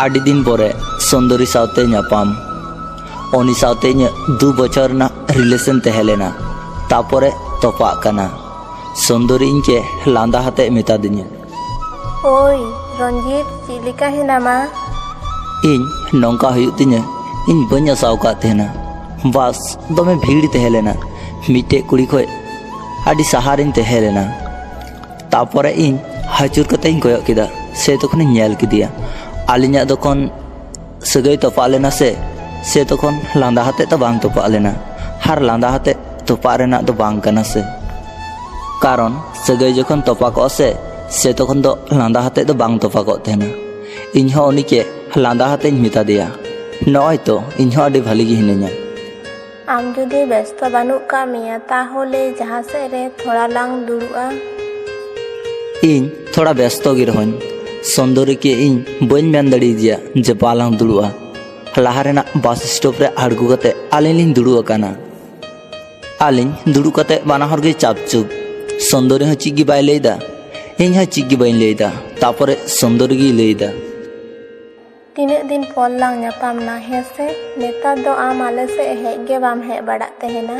ᱟᱹᱰᱤ ᱫᱤᱱ ᱯᱚᱨᱮ ᱥᱩᱱᱫᱚᱨᱤ ᱥᱟᱶᱛᱮ ᱧᱟᱯᱟᱢ ᱩᱱᱤ ᱥᱟᱶᱛᱮ ᱤᱧᱟᱹᱜ 2 ᱵᱚᱪᱷᱚᱨ ᱨᱮᱱᱟᱜ ᱨᱤᱞᱮᱥᱚᱱ ᱛᱟᱦᱮᱸ ᱞᱮᱱᱟ ᱛᱟᱯᱚᱨᱮ ᱛᱚᱯᱟᱜ ᱠᱟᱱᱟ ᱥᱩᱱᱫᱚᱨᱤ ᱤᱧকে ᱞᱟᱸᱫᱟ ᱦᱟᱛᱮ ᱢᱮᱛᱟ ᱫᱤᱧᱟ ᱳᱭ ᱨᱚᱧᱡᱤᱛ ᱪᱮᱫ ᱞᱮᱠᱟ ᱦᱮᱱᱟᱢᱟ ᱤᱧ ᱱᱚᱝᱠᱟ ᱦᱩᱭᱩᱜ ᱛᱤᱧᱟᱹ ᱤᱧ ᱵᱟᱹᱧ ᱟᱥᱟᱣ ᱟᱠᱟᱫ ᱛᱟᱦᱮᱱᱟ ᱵᱟᱥ ᱫᱚᱢᱮ ᱵᱷᱤᱲ ᱛᱟᱦᱮᱸ ᱞᱮᱱᱟ ᱢᱤᱫᱴᱮᱡ ᱠᱩᱲᱤ ᱠᱷᱚᱡ ᱟᱹᱰᱤ ᱥᱟᱦᱟᱨᱤᱧ ᱛᱟᱦᱮᱸ ᱞᱮᱱᱟ ᱛᱟᱯᱚᱨᱮ ᱤᱧ ᱦᱟᱹᱪᱩᱨ ᱠᱟᱛᱮᱧ ᱠᱚᱭᱚᱜ ᱠᱮᱫᱟ ᱥᱮ ᱛᱚᱠᱷᱚᱱᱤᱧ ᱧᱮᱞ ᱠᱮᱫᱮᱭᱟ ᱟᱹᱞᱤᱧᱟᱜ ᱛᱚᱠᱷᱚᱱ ᱥᱟᱹᱜᱟᱹᱭ ᱛᱚᱯᱟᱜ ᱞᱮᱱᱟ ᱥᱮ ᱛᱚᱠᱷᱚᱱ ᱞᱟᱸᱫᱟ ᱦᱟᱛᱮ ᱫᱚ ᱵᱟᱝ ᱛᱚᱯᱟᱜ ᱞᱮᱱᱟ ᱟᱨ ᱞᱟᱸᱫᱟ ᱦᱟᱛᱮ ᱛᱚᱯᱟᱜ ᱨᱮᱱᱟᱜ ᱫᱚ ᱵᱟᱝ ᱠᱟᱱᱟ ᱥᱮ ᱠᱟᱨᱚᱱ ᱥᱟᱹᱜᱟᱹᱭ ᱡᱚᱠᱷᱚᱱ ᱛᱚᱯᱟᱜᱚᱜᱼᱟ ᱥᱮ ᱛᱚᱠᱷᱚᱱ ᱫᱚ ᱞᱟᱸᱫᱟ ᱦᱟᱛᱮ ᱫᱚ ᱵᱟᱝ ᱛᱚᱯᱟᱜᱚᱜ ᱛᱟᱦᱮᱱᱟ ᱤᱧᱦᱚᱸ ᱩᱱᱤকে ᱞᱟᱸᱫᱟ ᱦᱟᱛᱮᱧ ᱢᱮᱛᱟ ᱫᱮᱭᱟ ᱱᱚᱜᱼᱚᱭ ᱛᱚ ᱤᱧᱦᱚᱸ ᱟᱹᱰᱤ ᱵᱷᱟᱹᱞᱤ ᱜᱮ ᱦᱤᱱᱟᱹᱧᱟ ᱟᱢ ᱡᱩᱫᱤ ᱵᱮᱥᱛᱚ ᱵᱟᱹᱱᱩᱜ ᱠᱟᱜ ᱢᱮᱭᱟ ᱛᱟᱦᱚᱞᱮ ᱡᱟᱦᱟᱸ ᱥᱮᱫ ᱨᱮ ᱛᱷᱚᱲᱟ ᱞᱟᱝ ᱫᱩᱲᱩᱵᱼᱟ ᱤᱧ ᱛᱷᱚᱲᱟ ᱵᱮᱥᱛᱚ ᱜᱮ ᱨᱮᱦᱚᱸᱧ ᱥᱩᱱᱫᱚᱨᱤকে ᱤᱧ ᱵᱟᱹᱧ ᱢᱮᱱ ᱫᱟᱲᱮᱭᱟᱫᱮᱭᱟ ᱡᱮ ᱵᱟᱞᱟᱝ ᱫᱩᱲᱩᱵᱼᱟ ᱞᱟᱦᱟ ᱨᱮᱱᱟᱜ ᱵᱟᱥ ᱥᱴᱚᱯ ᱨᱮ ᱟᱬᱜᱚ ᱠᱟᱛᱮ ᱟᱹᱞᱤᱧ ᱞᱤᱧ ᱫᱩᱲᱩᱵ ᱟᱠᱟᱱᱟ ᱟᱹᱞᱤᱧ ᱫᱩᱲᱩᱵ ᱠᱟᱛᱮ ᱵᱟᱱᱟ ᱦᱚᱲ ᱜᱮ ᱪᱟᱯᱪᱩᱯ ᱥᱩᱱᱫᱚᱨᱤ ᱦᱚᱸ ᱪᱮᱫ ᱜᱮ ᱵᱟᱭ ᱞᱟᱹᱭᱫᱟ ᱤᱧ ᱦᱚᱸ ᱪᱮᱫ ᱜᱮ ᱵᱟᱹᱧ ᱞᱟᱹᱭᱫᱟ ᱛᱟᱯᱚᱨᱮ ᱥᱩᱱᱫᱚᱨᱤ ᱜᱮᱭ ᱞᱟᱹᱭᱫᱟ ᱛᱤᱱᱟᱹᱜ ᱫᱤᱱ ᱯᱚᱨ ᱞᱟᱝ ᱧᱟᱯᱟᱢᱱᱟ ᱦᱮᱸᱥᱮ ᱱᱮᱛᱟᱨ ᱫᱚ ᱟᱢ ᱟᱞᱮ ᱥᱮᱫ ᱦᱮᱡ ᱜᱮ ᱵᱟᱢ ᱦᱮᱡ ᱵᱟᱲᱟᱜ ᱛᱟᱦᱮᱱᱟ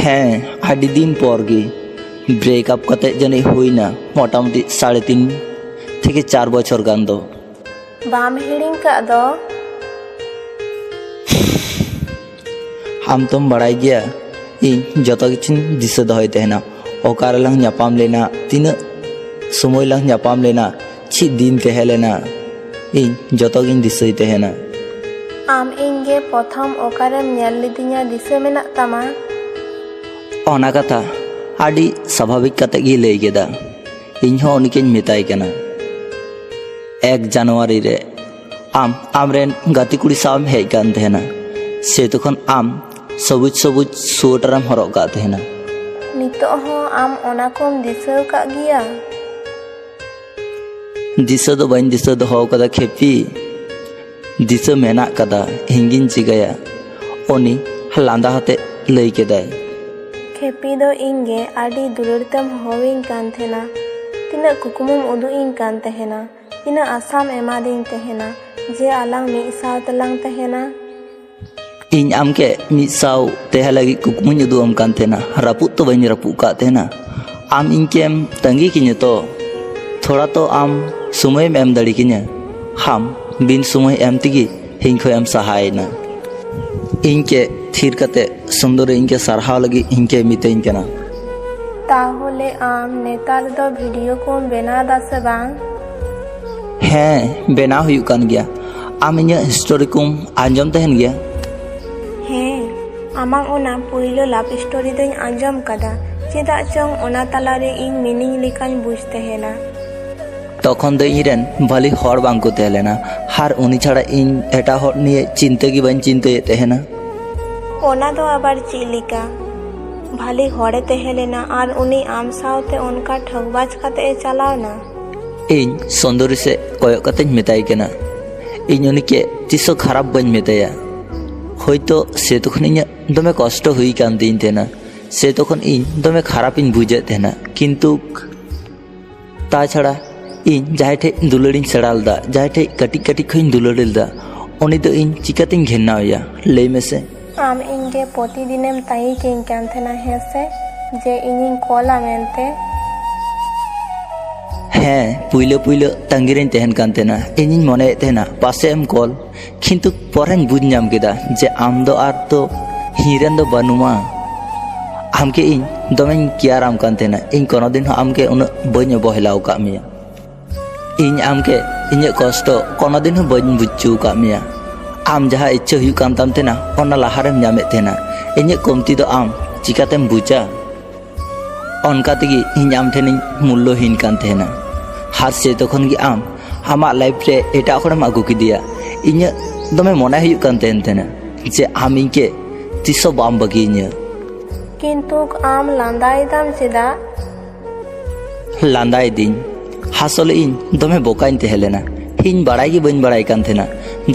ᱦᱮᱸ ᱟᱹᱰᱤ ᱫᱤᱱ ᱯᱚᱨ ᱜᱮ ব্রেকআপ কাতে জানি হই না মোটামুটি 3.5 থেকে 4 বছর গান দো বাম হিড়িং কাদ দো हम तुम बड़ाई गया इन जत किछु दिशा दहय तहना ओकार लंग ᱧᱟᱯᱟᱢ लेना तीन समय लंग ᱧᱟᱯᱟᱢ लेना छि दिन तहे लेना इन जत गिन दिसय तहना आम ᱤᱧ ᱜᱮ ᱯᱨᱚᱛᱷᱚᱢ ᱚᱠᱟᱨᱮᱢ ᱧᱮᱞ ᱞᱤᱫᱤᱧᱟ ᱫᱤᱥᱟᱹ ᱢᱮᱱᱟᱜ ᱛᱟᱢᱟ ᱚᱱᱟ ᱠᱟᱛᱷᱟ ᱟᱹᱰᱤ ᱥᱟᱵᱷᱟᱵᱤᱠ ᱠᱟᱛᱮ ᱜᱮ ᱞᱟᱹᱭ ᱠᱮᱫᱟ ᱤᱧ ᱦᱚᱸ ᱩᱱᱤᱠᱤᱧ ᱢᱮᱛᱟᱭ ᱠᱟᱱᱟ 1 জানুয়ারি রে আমরেন গাতি কুড়ি সাম হেᱡ কান তেহনা সে তখন আম সবুজ সবুজ সোয়েটারম হরক কা তেহনা নিতো হᱚᱸ আম ᱚᱱᱟ ᱠᱚᱢ ᱫᱤᱥᱟᱹᱣ ᱠᱟᱜ ᱜᱮᱭᱟ दिशा दो बाइन दिशा दो हो कदा खेपी दिशा मेना कदा हिंगिन चिगाया ओनी लांदा हते लई केदाय खेपी दो ᱤᱧ ᱜᱮ ᱟᱹᱰᱤ ᱫᱩᱞᱟᱹᱲ ᱛᱮᱢ ᱦᱚᱦᱚᱣᱤᱧ ᱠᱟᱱ ᱛᱟᱦᱮᱱᱟ ᱛᱤᱱᱟᱹᱜ ᱠᱩᱠᱢᱩᱢ ᱩᱫᱩᱜ ᱤᱧ ᱠᱟᱱ ᱛᱟᱦᱮᱱᱟ ᱛᱤᱱᱟᱹᱜ ᱟᱥᱟᱢ ᱮᱢᱟᱫᱤᱧ ᱛᱟᱦᱮᱱᱟ ᱡᱮ ᱟᱞᱟᱝ ᱢᱤᱫ ᱥᱟᱶ ᱛᱮᱞᱟᱝ ᱛᱟᱦᱮᱱᱟ ᱤᱧ ᱟᱢᱠᱮ ᱢᱤᱫ ᱥᱟᱶ ᱛᱮᱦᱮ ᱞᱟᱹᱜᱤᱫ ᱠᱩᱠᱢᱩᱧ ᱩᱫᱩᱜ ᱟᱢ ᱠᱟᱱ ᱛᱟᱦᱮᱱᱟ ᱨᱟᱹᱯᱩᱫ ᱛᱚ ᱵᱟᱹᱧ ᱨᱟᱹᱯᱩᱫ ᱠᱟᱜ ᱛᱟᱦᱮᱱᱟ ᱟᱢ ᱤᱧᱠᱮᱢ ᱛᱟᱺᱜᱤ ᱠᱤᱧᱟᱹ ᱛᱚ थोड़ा तो आम समय एम दाड़ी किना हम बिन समय एम तिगी हिंग खो एम सहायना इनके थीर कते सुंदर इनके सरहाव लगी इनके मितेइन कना ताहले आम नेतार दो वीडियो को बना दा से बांग हैं बना हुई कान गया आम इन्या हिस्टोरी को आंजम तहन गया हैं आमांग ओना पुइलो लाभ स्टोरी दोኝ आंजम कदा चेदा चंग ओना तालारे इन मीनिंग लेकान बुझते हेना তখন তো ইরেন ভালি হর বাঙ্কু তেলেনা হার উনি ছাড়া ইন এটা হর নিয়ে চিন্তা কি বান চিন্তা তেহেনা ওনা দো আবার চিলিকা ভালি হরে তেহেলেনা আর উনি আম সাউতে অনকা ঠগবাজ কাতে চালাও না ইন সুন্দরী সে কয়ক কাতেñ মেতাই কেনা ইন উনিকে তিসো খারাপ বান মেতায়া হয়তো সে তখন ইন দমে কষ্ট হই কান দিন তেনা সে তখন ইন দমে খারাপ ইন বুঝে তেনা কিন্তু তাছাড়া इन जहाँ ठे दुलड़ी सेड़ालदा जहाँ ठे कटी कटी खो दुलड़िलदा उनी तो इन चिकातिन घेन्नावया लई में से आम इनगे प्रतिदिनेम ताई किन कान थेना हेसे जे इनिन कॉला मेनते हैं पुइलो पुइलो तंगिरेन तहन कान तेना इनिन मने तेना पासे एम कॉल किंतु परेन बुझ नाम केदा जे आम दो आर तो हिरेन दो बनुमा आमके इन दमेन केयार आम कान तेना इन कोनो दिन आमके उन बइन बहलाव का मिया इन आमके इन्हें कष्ट कोनो दिन बन बुझू का मिया आम जहाँ इच्छा हुई कान ताम तेना ओना लाहारेम नामे तेना इन्हें कमती दो आम चिकातेम बुझा ओनका तेगी इन आम ठेन मूल्यहीन कान तेना हार से तखन गी आम आमा लाइफ रे एटा खड़म आगु किदिया इन्हें दमे मने हुई कान तेना जे आम इनके तिसो बाम बगिन्या किंतु आम लांदाई दाम चेदा लांदाई दिन हासले इन दमे बोकाइन तेहेलेना इन बाड़ाई गे बन बाड़ाई कान थेना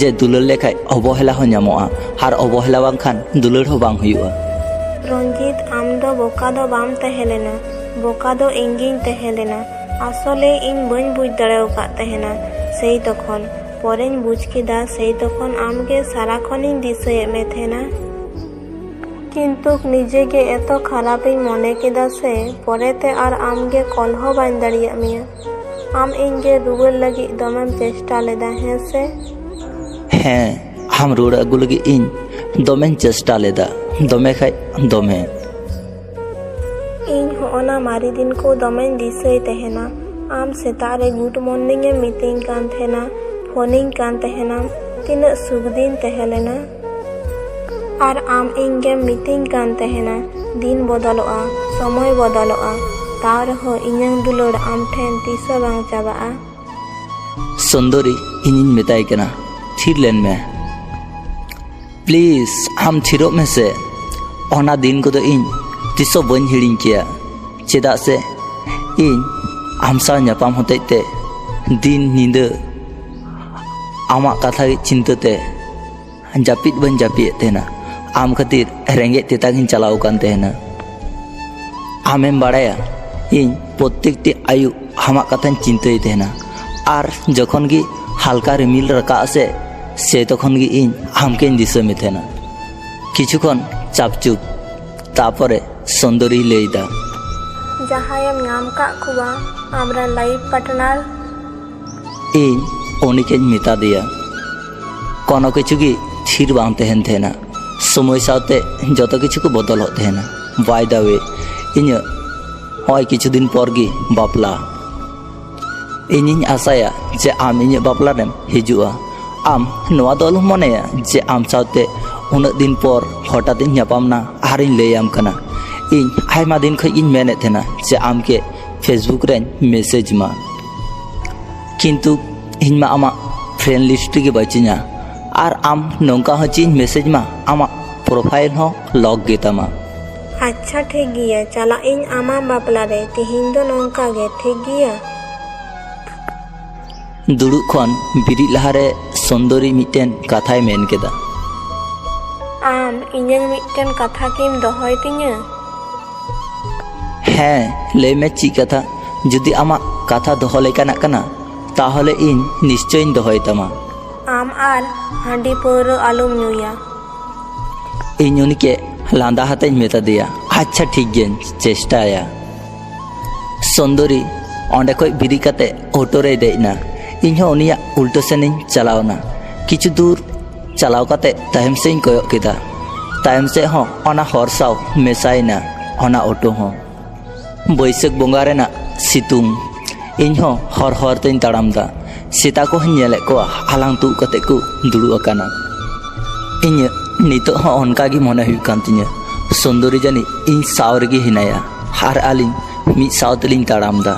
जे दुलर लेखाय अवहेला हो ᱧᱟᱢᱚᱜᱼᱟ हार अवहेला बांखान दुलर हो बांग हुयुआ रंजीत आम दो बोका दो बाम तेहेलेना बोका दो इंगिन तेहेलेना आसले इन बन बुझ दड़ेव का तेहेना सेई तखन ᱯᱚᱨᱮᱧ ᱵᱩᱡᱽ ᱠᱮᱫᱟ ᱥᱮᱭ ᱛᱚᱠᱷᱚᱱ ᱟᱢᱜᱮ ᱥᱟᱨᱟᱠᱷᱚᱱᱤᱧ ᱫᱤᱥᱟᱹᱭᱮᱫ ᱢᱮ ᱛᱟᱦᱮᱱᱟ। ᱠᱤᱱᱛᱩ ᱱᱤᱡᱮᱜᱮ ᱮᱛᱚ ᱠᱷᱟᱨᱟᱯᱤᱧ ᱢᱚᱱᱮ ᱠᱮᱫᱟ ᱥᱮ ᱯᱚᱨᱮᱛᱮ ᱟᱨ ᱟᱢᱜᱮ ᱠᱚᱞ ᱦᱚᱸ ᱵᱟᱹᱧ ᱫᱟᱲᱮᱭᱟᱜ ᱢᱮᱭᱟ। ᱟᱢ ᱤᱧᱜᱮ ᱨᱩᱣᱟᱹᱲ ᱞᱟᱹᱜᱤᱫ ᱫᱚᱢᱮᱢ ᱪᱮᱥᱴᱟ ᱞᱮᱫᱟ ᱦᱮᱸ ᱥᱮ? ᱦᱮᱸ, ᱟᱢ ᱨᱩᱣᱟᱹᱲ ᱟᱹᱜᱩ ᱞᱟᱹᱜᱤᱫ ᱤᱧ ᱫᱚᱢᱮᱧ ᱪᱮᱥᱴᱟ ᱞᱮᱫᱟ, ᱫᱚᱢᱮ ᱠᱷᱟᱡ ᱫᱚᱢᱮ। ᱤᱧ ᱦᱚᱸᱜᱼᱱᱟ ᱢᱟᱨᱮ ᱫᱤᱱ ᱠᱚ ᱫᱚᱢᱮᱧ ᱫᱤᱥᱟᱹᱭ ᱛᱟᱦᱮᱱᱟ। ᱟᱢ ᱥᱮᱛᱟᱜ ᱨᱮ ᱜᱩᱰ ᱢᱚᱨᱱᱤᱝ ᱮᱢ ᱢᱤᱛᱟᱹᱧ ᱠᱟᱱ ᱛᱟᱦᱮᱱᱟ, ᱯᱷᱳᱱᱤᱧ ᱠᱟᱱ ᱛᱟᱦᱮᱱᱟᱢ, ᱛᱤᱱᱟᱹᱜ ᱥᱩᱠ ᱫᱤᱱ ᱛᱟᱦᱮᱸ ᱞᱮᱱᱟ। ᱟᱨ ᱟᱢ ᱤᱧᱜᱮᱢ ᱢᱤᱛᱟᱹᱧ ᱠᱟᱱ ᱛᱟᱦᱮᱱᱟ ᱫᱤᱱ ᱵᱚᱫᱚᱞᱚᱜᱼᱟ, ᱥᱚᱢᱚᱭ ᱵᱚᱫᱚᱞᱚᱜᱼᱟ, ᱛᱟᱣ ᱨᱮᱦᱚᱸ ᱤᱧᱟᱹᱝ ᱫᱩᱞᱟᱹᱲ ᱟᱢ ᱴᱷᱮᱱ ᱛᱤᱥ ᱦᱚᱸ ᱵᱟᱝ ᱪᱟᱵᱟᱜᱼᱟ। ᱥᱩᱱᱫᱚᱨী, ᱤᱧᱤᱧ ᱢᱮᱛᱟᱭ ᱠᱟᱱᱟ ᱛᱷᱤᱨ ᱞᱮᱱ ᱢᱮ। ᱯᱞᱤᱡ ᱟᱢ ᱛᱷᱤᱨᱚᱜ ᱢᱮᱥᱮ। ᱚᱱᱟ ᱫᱤᱱ ᱠᱚᱫᱚ ᱤᱧ ᱛᱤᱥᱦᱚᱸ ᱵᱟᱹᱧ ᱦᱤᱲᱤᱧ ᱠᱮᱭᱟ। ᱪᱮᱫᱟᱜ ᱥᱮ ᱤᱧ ᱟᱢ ᱥᱟᱶ ᱧᱟᱯᱟᱢ ᱦᱚᱛᱮᱡ ᱛᱮ ᱫᱤᱱ ᱧᱤᱫᱟᱹ ᱟᱢᱟᱜ ᱠᱟᱛᱷᱟ ᱪᱤᱱᱛᱟᱹᱛᱮ ᱡᱟᱹᱯᱤᱫ ᱵᱟᱹᱧ ᱡᱟᱹᱯᱤᱫᱮᱫ ᱛᱟᱦᱮᱱᱟ। ᱟᱢ ᱠᱷᱟᱹᱛᱤᱨ ᱨᱮᱸᱜᱮᱡ ᱛᱮᱛᱟᱝᱤᱧ ᱪᱟᱞᱟᱣ ᱟᱠᱟᱱ ᱛᱟᱦᱮᱱᱟ। ᱟᱢᱮᱢ ᱵᱟᱲᱟᱭᱟ ᱤᱧ ᱯᱨᱚᱛᱛᱮᱠᱴᱤ ᱟᱭᱩᱵ ᱟᱢᱟᱜ ᱠᱟᱛᱷᱟᱧ ᱪᱤᱱᱛᱟᱹᱭ ᱛᱟᱦᱮᱱᱟ। ᱟᱨ ᱡᱚᱠᱷᱚᱱ ᱜᱮ ᱦᱟᱞᱠᱟ ᱨᱤᱢᱤᱞ ᱨᱟᱠᱟᱵ ᱟᱥᱮ ᱥᱮ ᱛᱚᱠᱷᱚᱱ ᱜᱮ ᱤᱧ ᱟᱢᱜᱮᱧ ᱫᱤᱥᱟᱹ ᱢᱮ ᱛᱟᱦᱮᱱᱟ। ᱠᱤᱪᱷᱩক্ষণ ᱪᱟᱯᱪᱩᱯ, ᱛᱟᱯᱚᱨᱮ ᱥᱩᱱᱫᱚᱨᱤᱭ ᱞᱟᱹᱭᱫᱟ, ᱡᱟᱦᱟᱸᱭᱮᱢ ᱧᱟᱢ ᱠᱟᱜ ᱠᱚᱣᱟ ᱟᱢᱨᱮᱱ ᱞᱟᱭᱤᱯᱷ ᱯᱟর্টনার? ᱤᱧ ᱩᱱᱤᱠᱮᱧ ᱢᱮᱛᱟ ᱫᱮᱭᱟ। ᱠᱳᱱᱳ ᱠᱤᱪᱷᱩ ᱜᱮ ᱛᱷᱤᱨ ᱵᱟᱝ ᱛᱟᱦᱮᱱ ᱛᱟᱦᱮᱱᱟ। ᱥᱚᱢᱚᱭ ᱥᱟᱶᱛᱮ ᱡᱚᱛᱚ ᱠᱤᱪᱷᱩ ᱠᱚ ᱵᱚᱫᱚᱞᱚᱜ ᱛᱟᱦᱮᱱᱟ। ᱵᱟᱭ ᱫᱟ ᱳᱭᱮ, ᱤᱧᱟᱹᱜ ᱦᱚᱸᱜᱼᱚᱭ ᱠᱤᱪᱷᱩ ᱫᱤᱱ ᱯᱚᱨ ᱜᱮ ᱵᱟᱯᱞᱟ। ᱤᱧᱤᱧ ᱟᱥᱟᱭᱟ ᱡᱮ ᱟᱢ ᱤᱧᱟᱹᱜ ᱵᱟᱯᱞᱟ ᱨᱮᱢ ᱦᱤᱡᱩᱜᱼᱟ। ᱟᱢ ᱱᱚᱣᱟ ᱫᱚ ᱟᱞᱚᱢ ᱢᱚᱱᱮᱭᱟ ᱡᱮ ᱟᱢ ᱥᱟᱶᱛᱮ ᱩᱱᱟᱹᱜ ᱫᱤᱱ ᱯᱚᱨ ᱦᱚᱴᱟᱛ ᱤᱧ ᱧᱟᱯᱟᱢᱱᱟ ᱟᱨᱤᱧ ᱞᱟᱹᱭᱟᱢ ᱠᱟᱱᱟ। ᱤᱧ ᱟᱭᱢᱟ ᱫᱤᱱ ᱠᱷᱚᱡ ᱜᱤᱧ ᱢᱮᱱᱮᱫ ᱛᱟᱦᱮᱱᱟ ᱡᱮ ᱟᱢকে ᱯᱷᱮᱥᱵᱩᱠ ᱨᱮᱧ ᱢᱮᱥᱮᱡᱽ ᱢᱟ, ᱠᱤᱱᱛᱩ ᱤᱧ ᱢᱟ ᱟᱢᱟᱜ ᱯᱷᱨᱮন্ড ᱞᱤস্ᱴ ᱨᱮᱜᱮ ᱵᱟᱹᱪᱩᱧᱟ। ᱟᱨ ᱟᱢ ᱱᱚᱝᱠᱟ ᱦᱚᱸ ᱪᱮᱫ ᱤᱧ ᱢᱮᱥᱮᱡᱽ ᱢᱟ ᱟᱢᱟᱜ ᱯᱨᱳᱯᱷᱟᱭᱤᱞ ᱦᱚᱸ ᱞᱚᱠ ᱜᱮᱛᱟᱢᱟ। ᱟᱪᱪᱷᱟ ᱴᱷᱤᱠ ᱜᱮᱭᱟ, ᱪᱟᱞᱟᱜ ᱤᱧ ᱟᱢᱟᱜ ᱵᱟᱯᱞᱟ ᱨᱮ। ᱛᱤᱦᱤᱧ ᱫᱚ ᱱᱚᱝᱠᱟ ᱜᱮ, ᱴᱷᱤᱠ ᱜᱮᱭᱟ? ᱫᱩᱲᱩᱵ ᱠᱷᱚᱱ ᱵᱤᱨᱤᱫ ᱞᱟᱦᱟᱨᱮ ᱥᱩᱱᱫᱚᱨী ᱢᱤᱫᱴᱮᱱ ᱠᱟᱛᱷᱟᱭ ᱢᱮᱱ ᱠᱮᱫᱟ। ᱟᱢ ᱤᱧᱟᱹᱝ ᱢᱤᱫᱴᱮᱱ ᱠᱟᱛᱷᱟ ᱠᱤᱢ ᱫᱚᱦᱚᱭ ᱛᱤᱧᱟᱹ? ᱦᱮᱸ, ᱞᱟᱹᱭ ᱢᱮ ᱪᱮᱫ ᱠᱟᱛᱷᱟ। ᱡᱩᱫᱤ ᱟᱢᱟᱜ ᱠᱟᱛᱷᱟ ᱫᱚᱦᱚ ᱞᱮᱠᱟᱱᱟᱜ ᱠᱟᱱᱟ ᱛᱟᱦᱚᱞᱮ ᱤᱧ ᱱᱤশ্চয়ᱤᱧ ᱫᱚᱦᱚᱭ ᱛᱟᱢᱟ। ᱟᱢ ᱟᱨ ᱦᱟᱺᱰᱤ ᱯᱟᱹᱣᱨᱟᱹ ᱟᱞᱚᱢ ᱧᱩᱭᱟ। ᱤᱧ ᱩᱱᱤকে ᱞᱟᱸᱫᱟ ᱦᱟᱛᱮᱧ ᱢᱮᱛᱟ ᱫᱮᱭᱟ, ᱟᱪᱪᱷᱟ ᱴᱷᱤᱠ ᱜᱮᱭᱟᱧ ᱪᱮᱥᱴᱟᱭᱟ। ᱥᱩᱱᱫᱚᱨী ᱚᱸᱰᱮ ᱠᱷᱚᱡ ᱵᱤᱨᱤᱫ ᱠᱟᱛᱮ ᱚᱴᱳ ᱨᱮᱭ ᱫᱮᱡ ᱮᱱᱟ। ᱤᱧᱦᱚᱸ ᱩᱱᱤᱭᱟᱜ ᱩল্ᱴᱟᱹ ᱥᱮᱱᱤᱧ ᱪᱟᱞᱟᱣᱱᱟ। ᱠᱤᱪᱷᱩ ᱫᱩᱨ ᱪᱟᱞᱟᱣ ᱠᱟᱛᱮ ᱛᱟᱭᱚᱢ ᱥᱮᱫ ᱤᱧ ᱠᱚᱭᱚᱜ ᱠᱮᱫᱟ। ᱛᱟᱭᱚᱢ ᱥᱮᱫ ᱦᱚᱸ ᱚᱱᱟ ᱦᱚᱨ ᱥᱟᱶ ᱢᱮᱥᱟᱭᱮᱱᱟ ᱚᱱᱟ ᱚᱴᱳ ᱦᱚᱸ। ᱵᱟᱹᱭᱥᱟᱹᱠᱷ ᱵᱚᱸᱜᱟ ᱨᱮᱱᱟᱜ ᱥᱤᱛᱩᱝ। ᱤᱧᱦᱚᱸ ᱦᱚᱨ ᱦᱚᱨ ᱛᱮᱧ ᱛᱟᱲᱟᱢᱫᱟ। ᱥᱮᱛᱟ ᱠᱚᱦᱚᱸᱧ ᱧᱮᱞᱮᱫ ᱠᱚᱣᱟ ᱦᱟᱞᱟᱝ ᱛᱩᱫ ᱠᱟᱛᱮ ᱠᱚ ᱫᱩᱲᱩᱵ ᱟᱠᱟᱱᱟ। ᱤᱧᱟᱹᱜ ᱱᱤᱛᱚᱜ ᱦᱚᱸ ᱚᱱᱠᱟᱜᱮ ᱢᱚᱱᱮ ᱦᱩᱭᱩᱜ ᱠᱟᱱ ᱛᱤᱧᱟᱹ ᱥᱩᱱᱫᱚᱨী ᱡᱟᱹᱱᱤᱡ ᱤᱧ ᱥᱟᱶ ᱨᱮᱜᱮ ᱦᱮᱱᱟᱭᱟ ᱟᱨ ᱟᱹᱞᱤᱧ ᱢᱤᱫ ᱥᱟᱶ ᱛᱮᱞᱤᱧ ᱛᱟᱲᱟᱢᱫᱟ।